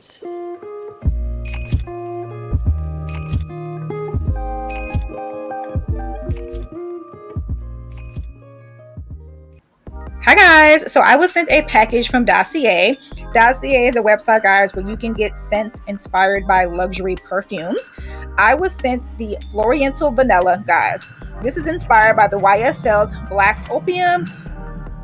Hi guys, so I was sent a package from Dossier. Dossier is a website, guys, where you can get scents inspired by luxury perfumes. I was sent the Floriental Vanilla, guys. This is inspired by the YSL's Black Opium.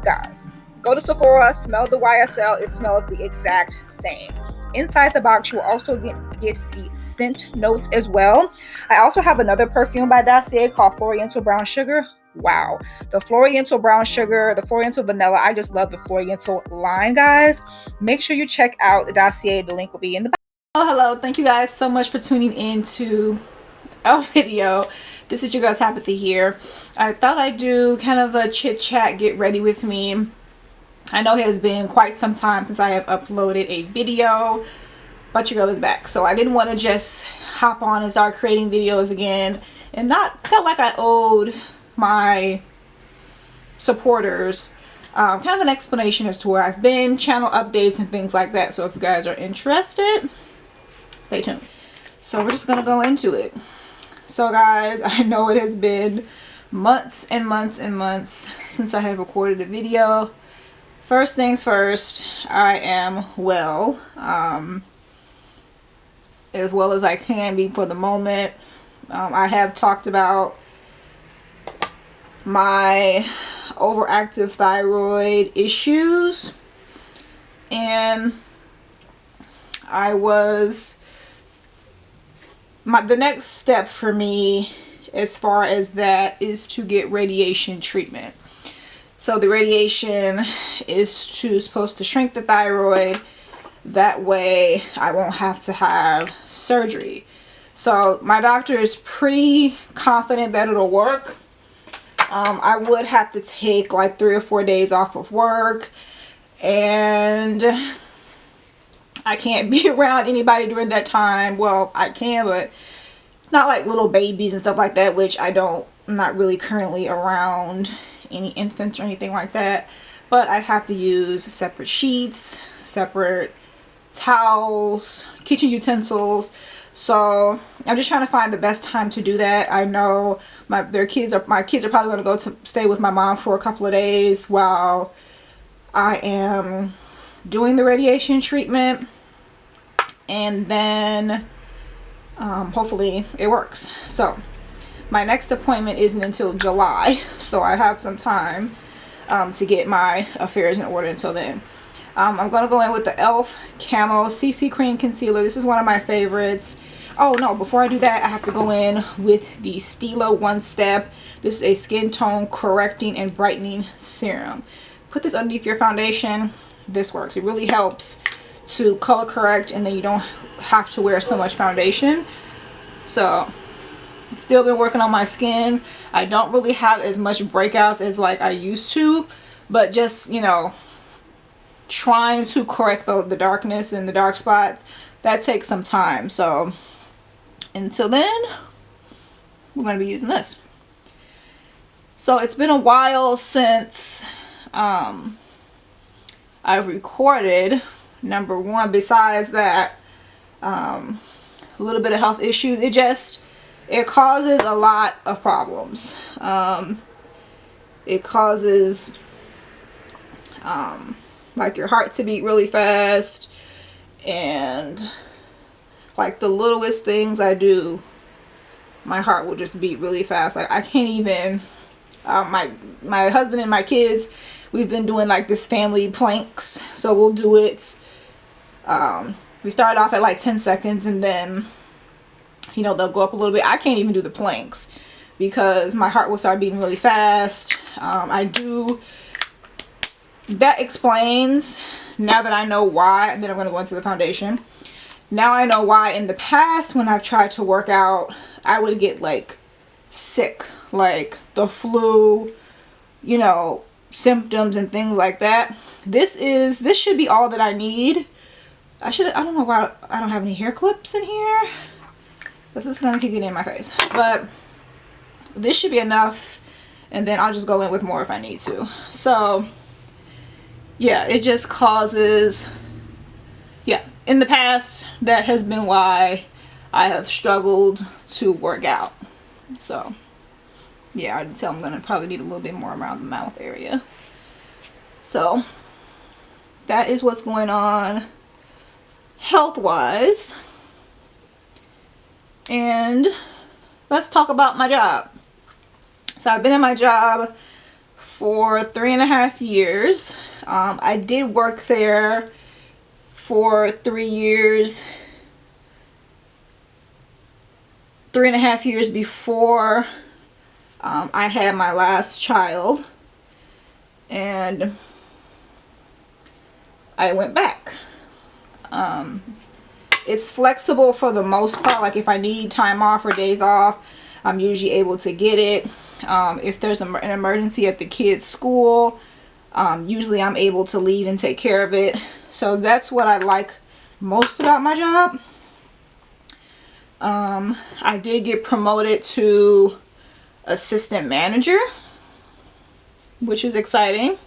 Guys, go to Sephora, smell the YSL, it smells the exact same. Inside the box, you will also get the scent notes as well. I also have another perfume by Dossier called Floriental Brown Sugar. Wow, the Floriental Brown Sugar, the Floriental Vanilla, I just love the Floriental line, guys. Make sure you check out the Dossier. The link will be in the Oh, hello. Thank you guys so much for tuning in to our video. This is your girl Tabitha here. I thought I'd do kind of a chit chat, get ready with me. I know it has been quite some time since I have uploaded a video, but your girl is back. So I didn't want to just hop on and start creating videos again and not felt like I owed my supporters kind of an explanation as to where I've been, channel updates and things like that. So if you guys are interested, stay tuned. So we're just gonna go into it. So guys, I know it has been months and months and months since I have recorded a video. First things first, I am well, as well as I can be for the moment. I have talked about my overactive thyroid issues, and the next step for me as far as that is to get radiation treatment. So the radiation is supposed to shrink the thyroid, that way I won't have to have surgery. So my doctor is pretty confident that it'll work. I would have to take like 3 or 4 days off of work, and I can't be around anybody during that time. Well, I can, but not like little babies and stuff like that, which I'm not really currently around any infants or anything like that. But I'd have to use separate sheets, separate towels, kitchen utensils. So I'm just trying to find the best time to do that. I know my kids are probably going to go to stay with my mom for a couple of days while I am doing the radiation treatment, and then hopefully it works. So my next appointment isn't until July, so I have some time to get my affairs in order until then. I'm going to go in with the e.l.f. Camo CC Cream Concealer. This is one of my favorites. Oh no, before I do that, I have to go in with the Stila One Step. This is a skin tone correcting and brightening serum. Put this underneath your foundation. This works. It really helps to color correct, and then you don't have to wear so much foundation. So I've still been working on my skin. I don't really have as much breakouts as like I used to, but just, you know, trying to correct the darkness and the dark spots, that takes some time. So until then, we're going to be using this. So it's been a while since I've recorded. Number one, besides that, a little bit of health issues. It causes a lot of problems. It causes like your heart to beat really fast, and like the littlest things I do, my heart will just beat really fast. Like I can't even, my husband and my kids, we've been doing like this family planks. So we'll do it, we start off at like 10 seconds, and then, you know, they'll go up a little bit. I can't even do the planks because my heart will start beating really fast. That explains, now that I know why, and then I'm going to go into the foundation. Now I know why in the past when I've tried to work out, I would get like sick, like the flu, you know, symptoms and things like that. This should be all that I need. I don't know why I don't have any hair clips in here. This is going to keep getting in my face. But this should be enough, and then I'll just go in with more if I need to. So yeah, it just causes, yeah, in the past, that has been why I have struggled to work out. So yeah, I'd tell I'm gonna probably need a little bit more around the mouth area. So that is what's going on health wise. And let's talk about my job. So I've been in my job for 3.5 years. I did work there for 3 years, 3.5 years before I had my last child, and I went back. It's flexible for the most part. Like if I need time off or days off, I'm usually able to get it. If there's an emergency at the kids' school, usually I'm able to leave and take care of it. So that's what I like most about my job. I did get promoted to assistant manager, which is exciting.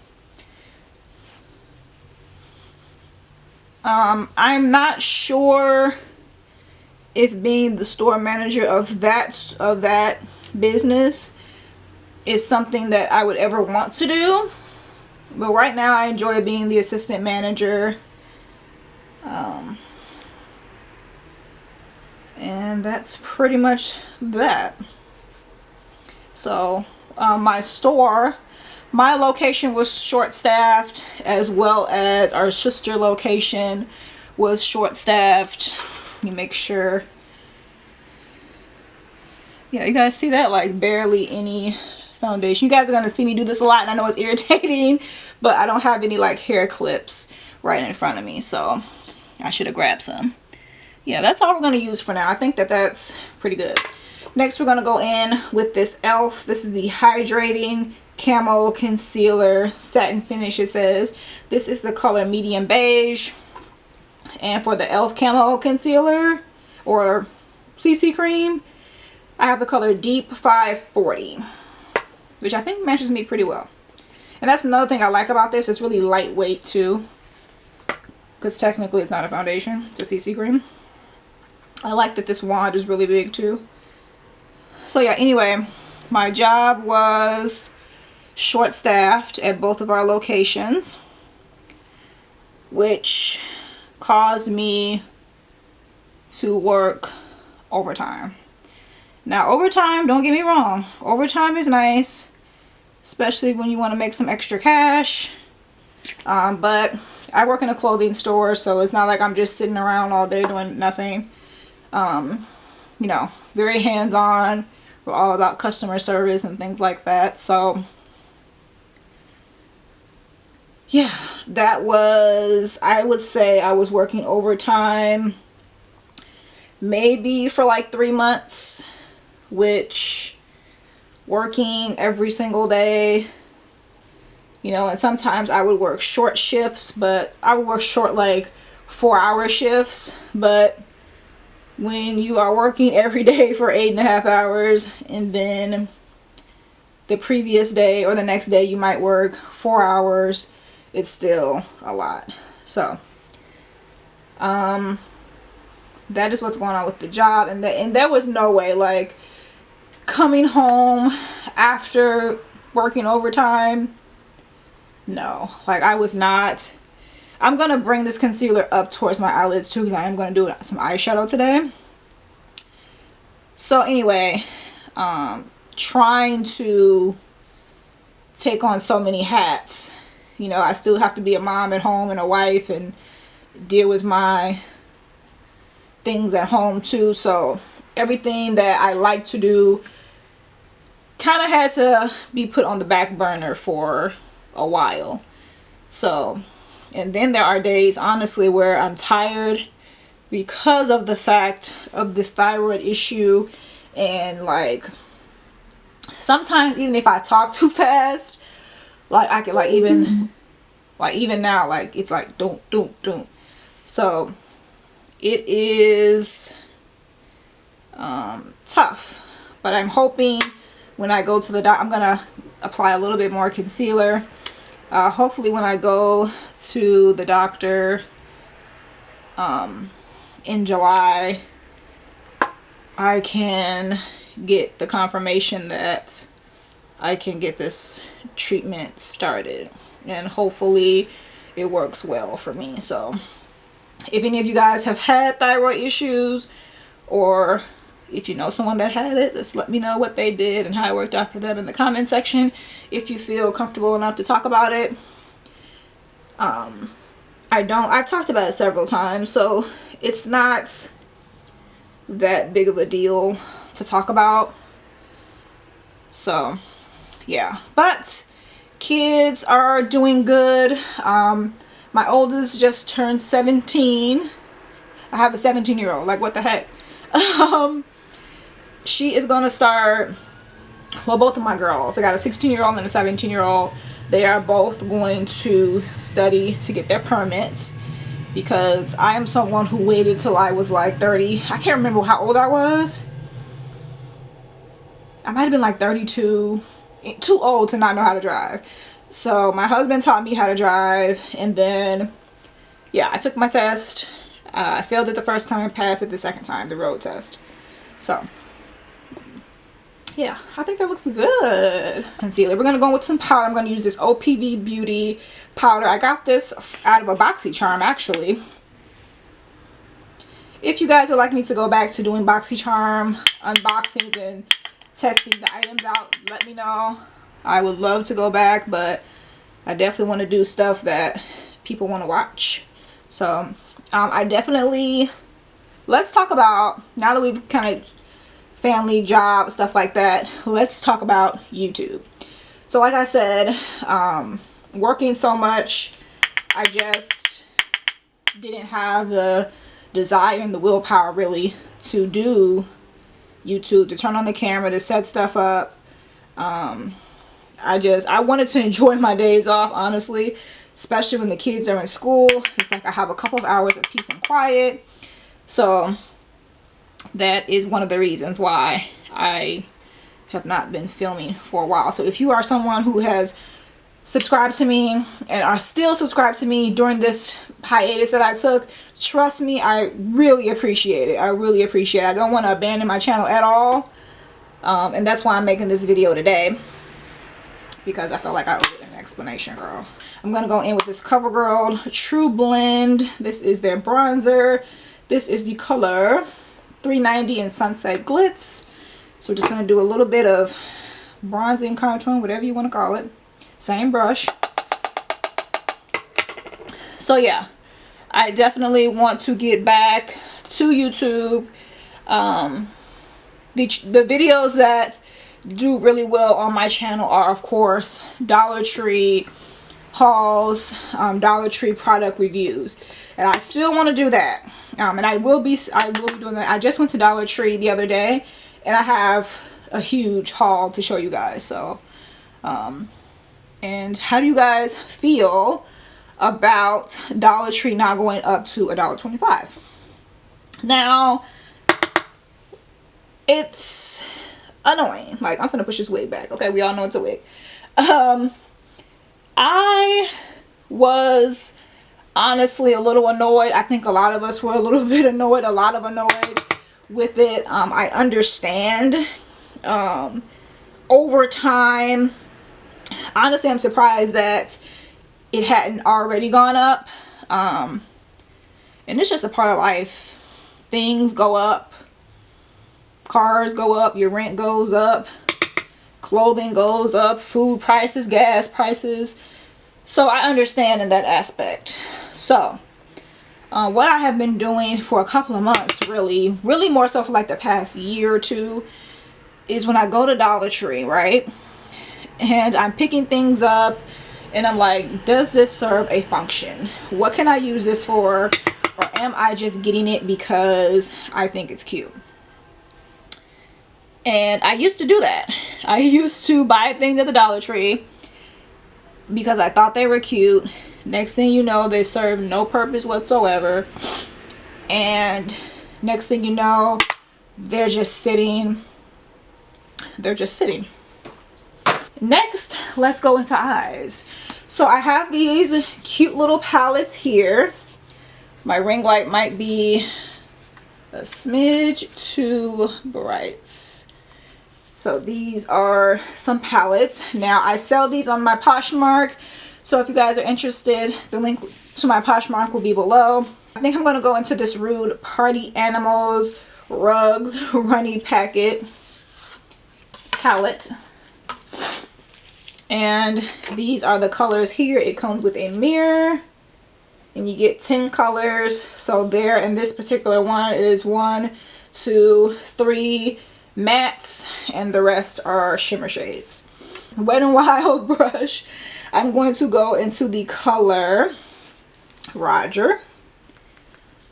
I'm not sure if being the store manager of that business is something that I would ever want to do, but right now I enjoy being the assistant manager. And that's pretty much that. So my location was short-staffed, as well as our sister location was short-staffed. Let me make sure. Yeah, you guys see that? Like barely any foundation. You guys are going to see me do this a lot, and I know it's irritating, but I don't have any like hair clips right in front of me, so I should have grabbed some. Yeah, that's all we're going to use for now. I think that's pretty good. Next, we're going to go in with this e.l.f. This is the Hydrating Camo Concealer Satin Finish, it says. This is the color Medium Beige. And for the e.l.f. Camo Concealer, or CC Cream, I have the color Deep 540, which I think matches me pretty well. And that's another thing I like about this. It's really lightweight too, because technically it's not a foundation, it's a CC Cream. I like that this wand is really big too. So yeah, anyway, my job was short-staffed at both of our locations, which caused me to work overtime. Now, overtime, don't get me wrong, overtime is nice, especially when you want to make some extra cash. But I work in a clothing store, so it's not like I'm just sitting around all day doing nothing. You know, very hands-on. We're all about customer service and things like that. So yeah, that was, I would say I was working overtime maybe for like 3 months, which working every single day, you know, and sometimes I would work short shifts, but I would work short like 4-hour shifts. But when you are working every day for 8.5 hours, and then the previous day or the next day you might work 4 hours, it's still a lot. So that is what's going on with the job. And there was no way, like, coming home after working overtime, no, like I was not. I'm gonna bring this concealer up towards my eyelids too, because I am gonna do some eyeshadow today. So anyway, trying to take on so many hats. You know, I still have to be a mom at home and a wife and deal with my things at home too. So everything that I like to do kind of had to be put on the back burner for a while. So, and then there are days, honestly, where I'm tired because of the fact of this thyroid issue. And like, sometimes even if I talk too fast, like I could like even now, like it's like don't. So it is tough, but I'm hoping when I go to the doctor, I'm gonna apply a little bit more concealer. Hopefully when I go to the doctor, in July I can get the confirmation that I can get this treatment started, and hopefully it works well for me. So if any of you guys have had thyroid issues, or if you know someone that had it, just let me know what they did and how it worked out for them in the comment section if you feel comfortable enough to talk about it. I've talked about it several times, so it's not that big of a deal to talk about. So yeah, but kids are doing good. My oldest just turned 17. I have a 17-year-old, like what the heck. She is gonna start, well, both of my girls, I got a 16-year-old and a 17-year-old, they are both going to study to get their permits, because I am someone who waited till I was like 30. I can't remember how old I was. I might have been like 32, too old to not know how to drive. So my husband taught me how to drive, and then yeah, I took my test. I failed it the first time, passed it the second time, the road test. So yeah, I think that looks good. Concealer. We're gonna go with some powder. I'm gonna use this OPV Beauty powder. I got this out of a BoxyCharm, actually. If you guys would like me to go back to doing BoxyCharm unboxings and testing the items out, let me know. I would love to go back, but I definitely want to do stuff that people want to watch. So I definitely, let's talk about, now that we've kind of family, job, stuff like that, let's talk about YouTube. So like I said, working so much, I just didn't have the desire and the willpower really to do YouTube, to turn on the camera, to set stuff up. I wanted to enjoy my days off, honestly, especially when the kids are in school. It's like I have a couple of hours of peace and quiet. So that is one of the reasons why I have not been filming for a while. So if you are someone who has subscribed to me and are still subscribed to me during this hiatus that I took, trust me, I really appreciate it. I really appreciate it. I don't want to abandon my channel at all. And that's why I'm making this video today, because I felt like I owed an explanation, girl. I'm going to go in with this CoverGirl True Blend. This is their bronzer. This is the color 390 in Sunset Glitz. So we're just going to do a little bit of bronzing, contouring, whatever you want to call it. Same brush. So yeah, I definitely want to get back to YouTube. The videos that do really well on my channel are, of course, Dollar Tree hauls, Dollar Tree product reviews, and I still want to do that. And I will be doing that. I just went to Dollar Tree the other day, and I have a huge haul to show you guys. So and how do you guys feel about Dollar Tree now going up to $1.25? Now, it's annoying. Like, I'm gonna push this wig back. Okay, we all know it's a wig. I was honestly a little annoyed. I think a lot of us were a little bit annoyed. With it. I understand. Over time, honestly, I'm surprised that it hadn't already gone up. And it's just a part of life. Things go up. Cars go up. Your rent goes up. Clothing goes up. Food prices, gas prices. So I understand in that aspect. So what I have been doing for a couple of months, really more so for like the past year or two, is when I go to Dollar Tree, right? And I'm picking things up, and I'm like, does this serve a function? What can I use this for? Or am I just getting it because I think it's cute? And I used to do that. I used to buy things at the Dollar Tree because I thought they were cute. Next thing you know, they serve no purpose whatsoever. And next thing you know, they're just sitting. Next, let's go into eyes. So I have these cute little palettes here. My ring light might be a smidge too bright. So these are some palettes. Now I sell these on my Poshmark, so if you guys are interested, the link to my Poshmark will be below. I think I'm going to go into this Rude Party Animals Rugs Runny Packet palette. And these are the colors here. It comes with a mirror and you get 10 colors. So there, in this particular one is 1, 2, 3 mattes and the rest are shimmer shades. Wet n Wild brush. I'm going to go into the color Roger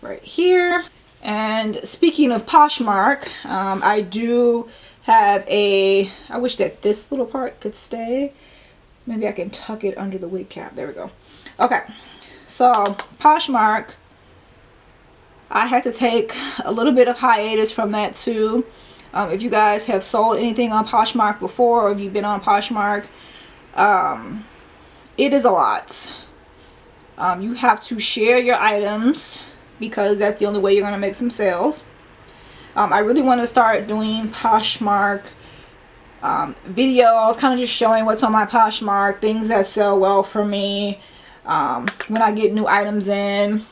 right here. And speaking of Poshmark, I do have a, I wish that this little part could stay. Maybe I can tuck it under the wig cap. There we go. Okay, so Poshmark, I had to take a little bit of hiatus from that too. If you guys have sold anything on Poshmark before, or if you've been on Poshmark, it is a lot. You have to share your items because that's the only way you're going to make some sales. I really want to start doing Poshmark videos, kind of just showing what's on my Poshmark, things that sell well for me when I get new items in.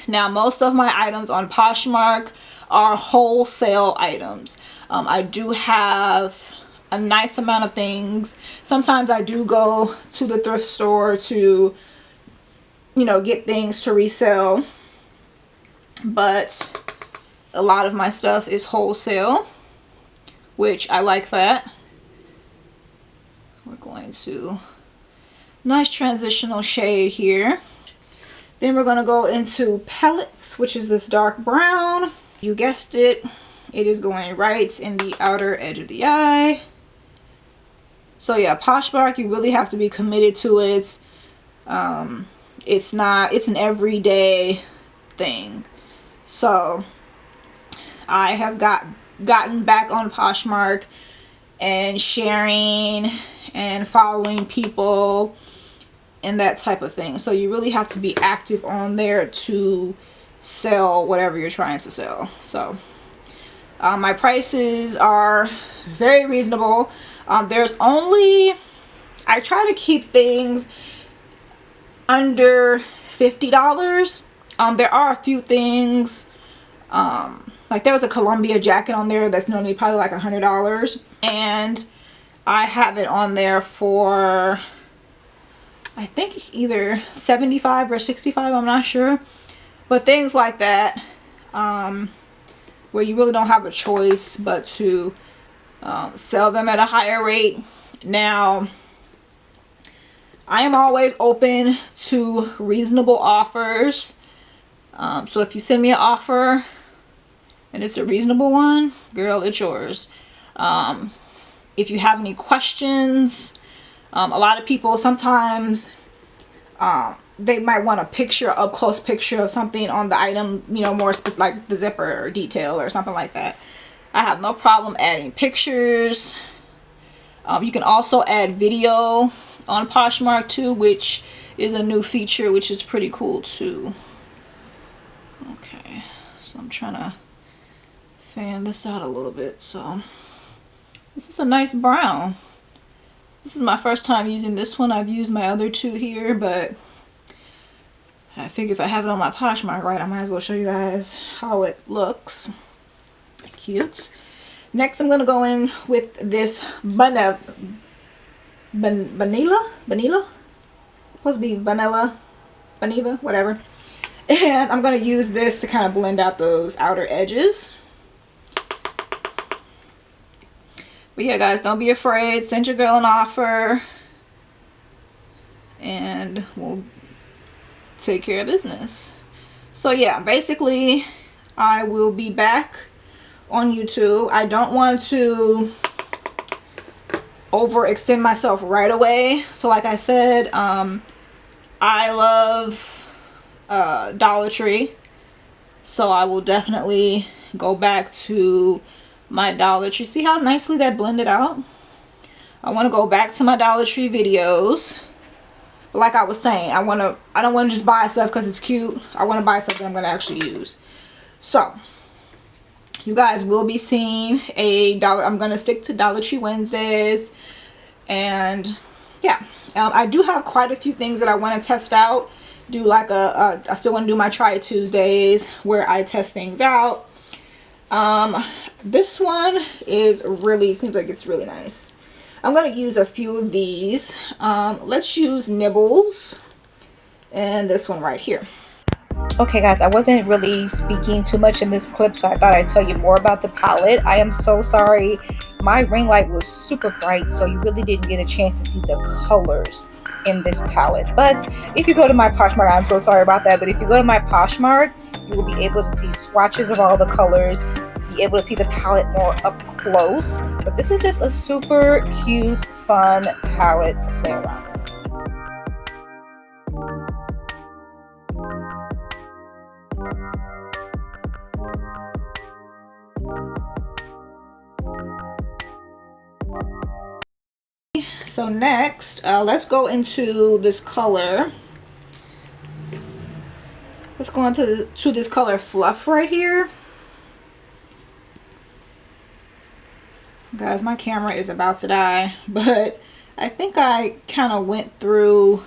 Now, most of my items on Poshmark are wholesale items. I do have a nice amount of things. Sometimes I do go to the thrift store to, you know, get things to resell, but a lot of my stuff is wholesale, which I like that. We're going to nice transitional shade here. Then we're going to go into palettes, which is this dark brown. You guessed it, it is going right in the outer edge of the eye. So yeah, Poshmark, you really have to be committed to it. It's an everyday thing. So I have gotten back on Poshmark and sharing and following people and that type of thing. So you really have to be active on there to sell whatever you're trying to sell. So my prices are very reasonable. There's only, I try to keep things under $50. There are a few things, like there was a Columbia jacket on there that's normally probably like $100, and I have it on there for I think either $75 or $65, I'm not sure. But things like that, where you really don't have a choice but to sell them at a higher rate. Now, I am always open to reasonable offers. So if you send me an offer and it's a reasonable one, girl, it's yours. If you have any questions, a lot of people sometimes they might want a picture, up close picture of something on the item, you know, more specific, like the zipper or detail or something like that. I have no problem adding pictures. You can also add video on Poshmark too, which is a new feature, which is pretty cool too. Okay, so I'm trying to fan this out a little bit. So this is a nice brown. This is my first time using this one. I've used my other two here, but I figure if I have it on my Poshmark right, I might as well show you guys how it looks. Cute. Next, I'm going to go in with this vanilla? Supposed to be vanilla, whatever. And I'm going to use this to kind of blend out those outer edges. But yeah, guys, don't be afraid. Send your girl an offer and we'll take care of business. So yeah, basically I will be back on YouTube. I don't want to overextend myself right away. So like I said, I love Dollar Tree. So I will definitely go back to my Dollar Tree. See how nicely that blended out? I want to go back to my Dollar Tree videos. But like I was saying, I don't want to just buy stuff because it's cute. I want to buy something I'm going to actually use. So you guys will be seeing I'm going to stick to Dollar Tree Wednesdays. And yeah, I do have quite a few things that I want to test out. Do like I still want to do my Try Tuesdays where I test things out. This one seems like it's really nice. I'm going to use a few of these. Let's use Nibbles and this one right here. Okay guys, I wasn't really speaking too much in this clip, so I thought I'd tell you more about the palette. I am so sorry. My ring light was super bright, so you really didn't get a chance to see the colors in this palette. But if you go to my Poshmark, I'm so sorry about that, but if you go to my Poshmark, you will be able to see swatches of all the colors, be able to see the palette more up close. But this is just a super cute, fun palette to play around with. So next, let's go into this color. Let's go into this color Fluff right here. Guys, my camera is about to die, but I think I kind of went through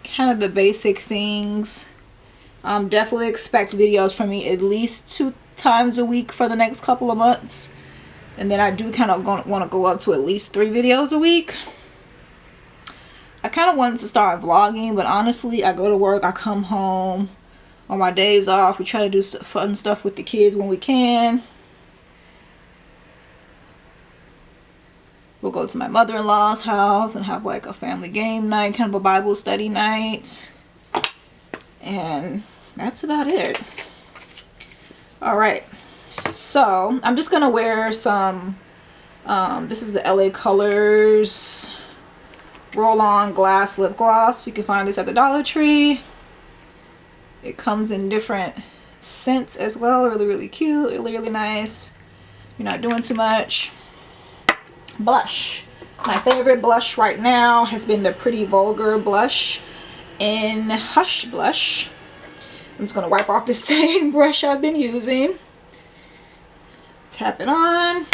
kind of the basic things. Definitely expect videos from me at least 2 times a week for the next couple of months. And then I do kind of want to go up to at least 3 videos a week. I kind of wanted to start vlogging, but honestly, I go to work, I come home on my days off. We try to do fun stuff with the kids when we can. We'll go to my mother-in-law's house and have like a family game night, kind of a Bible study night. And that's about it. Alright. So I'm just gonna wear some this is the LA Colors roll-on glass lip gloss. You can find this at the Dollar Tree. It comes in different scents as well. Really cute, really nice. You're not doing too much. Blush. My favorite blush right now has been the Pretty Vulgar blush in Hush Blush. I'm just gonna wipe off the same brush I've been using. Tap it on.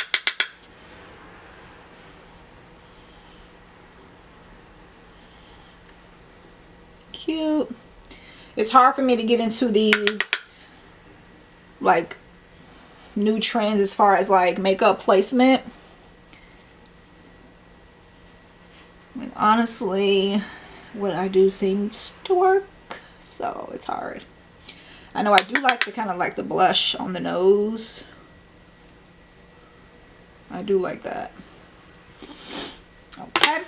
Cute. It's hard for me to get into these like new trends as far as like makeup placement. And honestly, what I do seems to work, so it's hard. I know I do like the kind of like the blush on the nose. I do like that. Okay.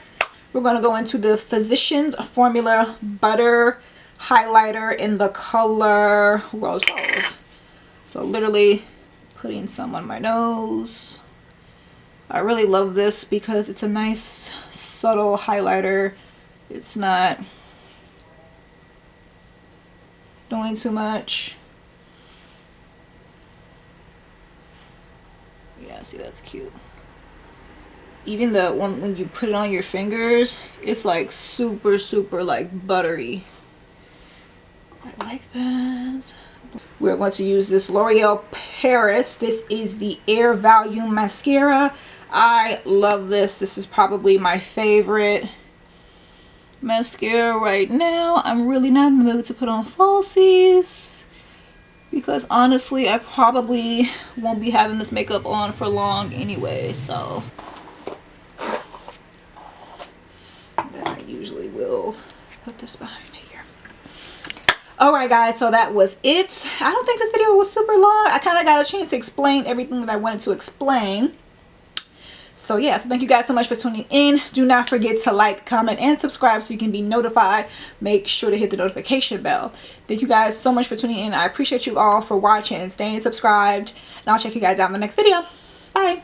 We're going to go into the Physicians Formula Butter Highlighter in the color Rose Gold. So literally putting some on my nose. I really love this because it's a nice subtle highlighter. It's not doing too much. Yeah, see, that's cute. Even the one when you put it on your fingers, it's like super like buttery. I like that. We're going to use this L'Oreal Paris. This is the Air Volume Mascara. I love this. This is probably my favorite mascara right now. I'm really not in the mood to put on falsies because honestly, I probably won't be having this makeup on for long anyway, so then I usually will put this behind me here. Alright guys, so that was it. I don't think this video was super long. I kind of got a chance to explain everything that I wanted to explain. So yeah, so thank you guys so much for tuning in. Do not forget to like, comment, and subscribe so you can be notified. Make sure to hit the notification bell. Thank you guys so much for tuning in. I appreciate you all for watching and staying subscribed. And I'll check you guys out in the next video. Bye.